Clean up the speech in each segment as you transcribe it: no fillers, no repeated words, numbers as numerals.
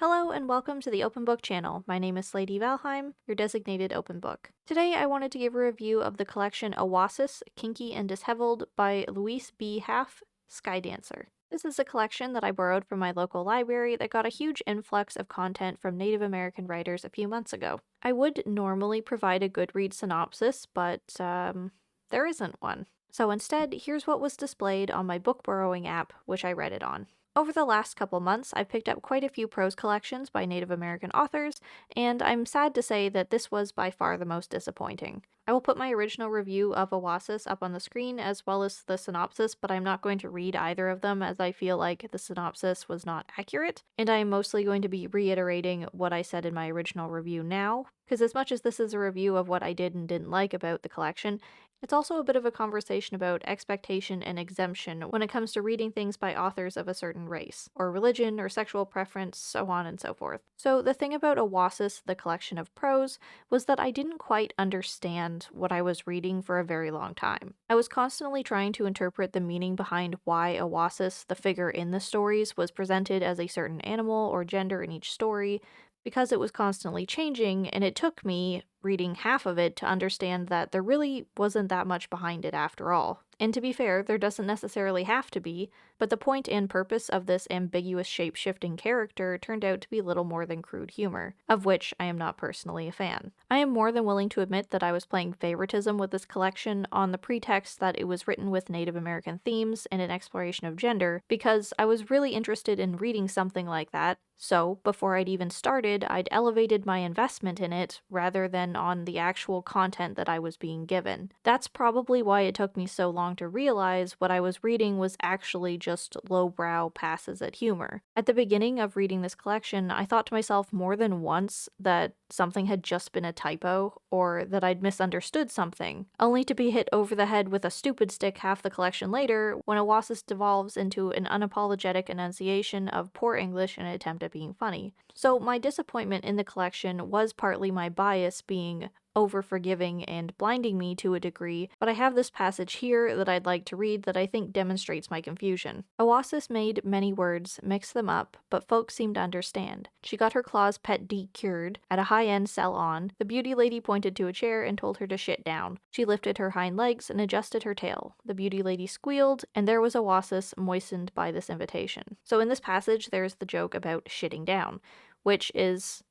Hello and welcome to the Open Book channel. My name is Lady Valheim, your designated open book. Today I wanted to give a review of the collection Awâsis, Kinky and Disheveled by Louise B. Half, Sky Dancer. This is a collection that I borrowed from my local library that got a huge influx of content from Native American writers a few months ago. I would normally provide a Goodreads synopsis, but there isn't one. So instead, here's what was displayed on my book borrowing app, which I read it on. Over the last couple months, I've picked up quite a few prose collections by Native American authors, and I'm sad to say that this was by far the most disappointing. I will put my original review of Awâsis up on the screen as well as the synopsis, but I'm not going to read either of them as I feel like the synopsis was not accurate, and I am mostly going to be reiterating what I said in my original review now, because as much as this is a review of what I did and didn't like about the collection, it's also a bit of a conversation about expectation and exemption when it comes to reading things by authors of a certain race, or religion, or sexual preference, so on and so forth. So the thing about Awâsis, the collection of prose, was that I didn't quite understand what I was reading for a very long time. I was constantly trying to interpret the meaning behind why Awâsis, the figure in the stories, was presented as a certain animal or gender in each story, because it was constantly changing, and it took me reading half of it to understand that there really wasn't that much behind it after all. And to be fair, there doesn't necessarily have to be, but the point and purpose of this ambiguous shape-shifting character turned out to be little more than crude humor, of which I am not personally a fan. I am more than willing to admit that I was playing favoritism with this collection on the pretext that it was written with Native American themes and an exploration of gender, because I was really interested in reading something like that, so before I'd even started, I'd elevated my investment in it rather than on the actual content that I was being given. That's probably why it took me so long to realize what I was reading was actually just lowbrow passes at humor. At the beginning of reading this collection, I thought to myself more than once that something had just been a typo, or that I'd misunderstood something, only to be hit over the head with a stupid stick half the collection later when Awâsis devolves into an unapologetic enunciation of poor English in an attempt at being funny. So my disappointment in the collection was partly my bias being over-forgiving and blinding me to a degree, but I have this passage here that I'd like to read that I think demonstrates my confusion. Awâsis made many words, mixed them up, but folks seemed to understand. She got her claws pet cured at a high-end salon. The beauty lady pointed to a chair and told her to shit down. She lifted her hind legs and adjusted her tail. The beauty lady squealed, and there was Awâsis moistened by this invitation. So in this passage, there's the joke about shitting down, which is,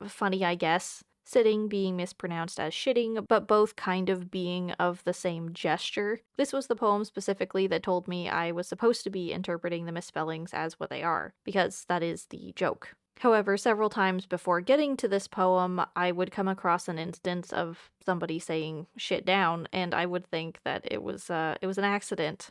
funny, I guess. Sitting being mispronounced as shitting, but both kind of being of the same gesture. This was the poem specifically that told me I was supposed to be interpreting the misspellings as what they are, because that is the joke. However, several times before getting to this poem, I would come across an instance of somebody saying shit down, and I would think that it was an accident,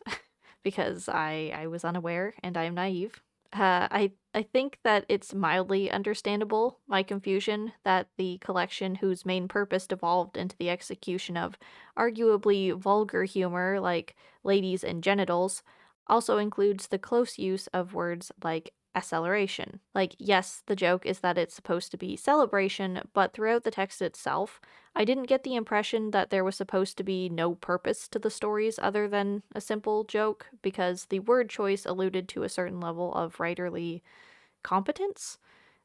because I was unaware and I am naive. I think that it's mildly understandable, my confusion, that the collection whose main purpose devolved into the execution of arguably vulgar humor like ladies and genitals also includes the close use of words like acceleration. Like, yes, the joke is that it's supposed to be celebration, but throughout the text itself, I didn't get the impression that there was supposed to be no purpose to the stories other than a simple joke, because the word choice alluded to a certain level of writerly competence,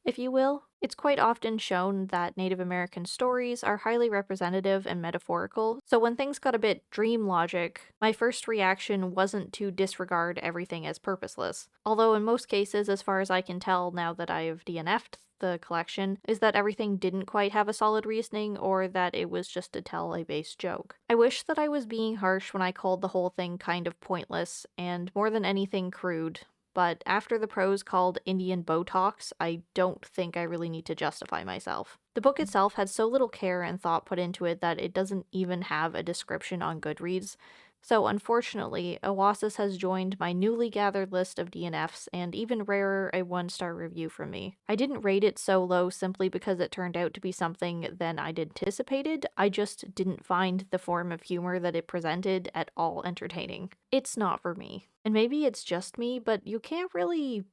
if you will. It's quite often shown that Native American stories are highly representative and metaphorical, so when things got a bit dream logic, my first reaction wasn't to disregard everything as purposeless. Although in most cases, as far as I can tell now that I've DNF'd the collection, is that everything didn't quite have a solid reasoning, or that it was just to tell a base joke. I wish that I was being harsh when I called the whole thing kind of pointless, and more than anything crude. But after the prose called Indian Botox, I don't think I really need to justify myself. The book itself had so little care and thought put into it that it doesn't even have a description on Goodreads. So unfortunately, Awâsis has joined my newly gathered list of DNFs, and even rarer, a 1-star review from me. I didn't rate it so low simply because it turned out to be something than I'd anticipated. I just didn't find the form of humor that it presented at all entertaining. It's not for me. And maybe it's just me, but you can't really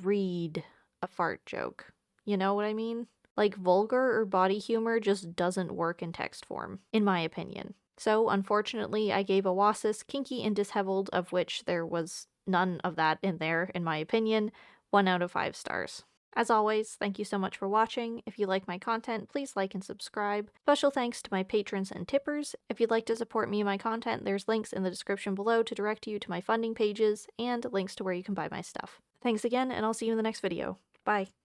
read a fart joke. You know what I mean? Like, vulgar or body humor just doesn't work in text form, in my opinion. So, unfortunately, I gave Awâsis, Kinky and Disheveled, of which there was none of that in there, in my opinion, 1 out of 5 stars. As always, thank you so much for watching. If you like my content, please like and subscribe. Special thanks to my patrons and tippers. If you'd like to support me and my content, there's links in the description below to direct you to my funding pages and links to where you can buy my stuff. Thanks again, and I'll see you in the next video. Bye.